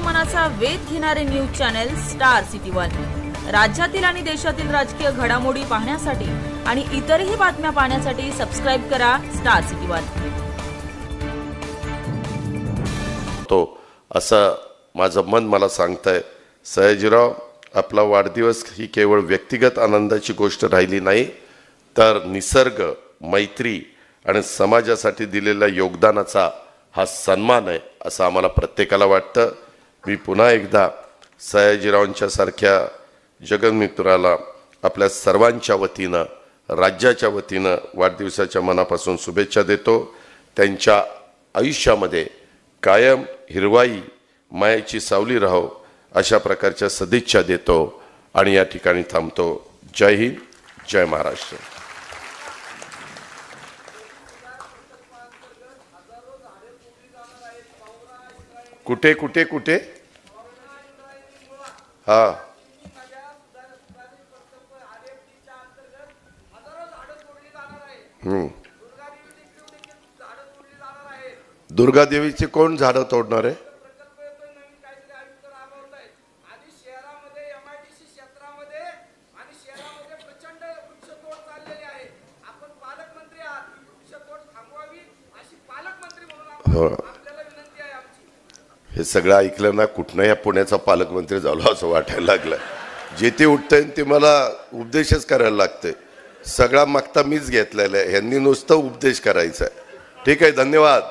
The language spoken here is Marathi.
जनमनाचा वेध घेणारे news channel star city one. राज्यातील आणि देशातील राजकीय घडामोडी पाहण्यासाठी आणि इतरही बातम्या पाहण्यासाठी सबस्क्राइब करा स्टार सिटी वन। तो असं माझं मन मला सांगतंय। सयाजीराव, आपला वाढदिवस ही केवळ व्यक्तिगत आनंदाची गोष्ट राहिली नाही, तर निसर्ग, मैत्री आणि समाजासाठी दिलेल्या योगदानाचा हा सन्मान आहे असं आम्हाला प्रत्येकाला वाटतं। मी पुन्हा एकदा सयाजीरावांच्या सारख्या जगन्मित्राला आपल्या सर्वांच्या वतीनं, राज्याच्या वतीनं वाढदिवसाच्या मनापासून शुभेच्छा देतो। त्यांच्या आयुष्यामध्ये कायम हिरवाई, मायेची सावली राहो अशा प्रकारच्या सदिच्छा देतो आणि या ठिकाणी थांबतो। जय हिंद, जय महाराष्ट्र। कुठे कुठे कुठे हा दुर्गा देवीचे कोण झाडं तोडणार आहे? हो, हे सगळं ऐकलं ना कुठनं या पुण्याचा पालकमंत्री झालो असं वाटायला लागलं। जे ते उठतंय ते मला उपदेशच करायला लागते। सगळा मागता मीच घेतलेला आहे, यांनी नुसतं उपदेश करायचा आहे। ठीक आहे, धन्यवाद।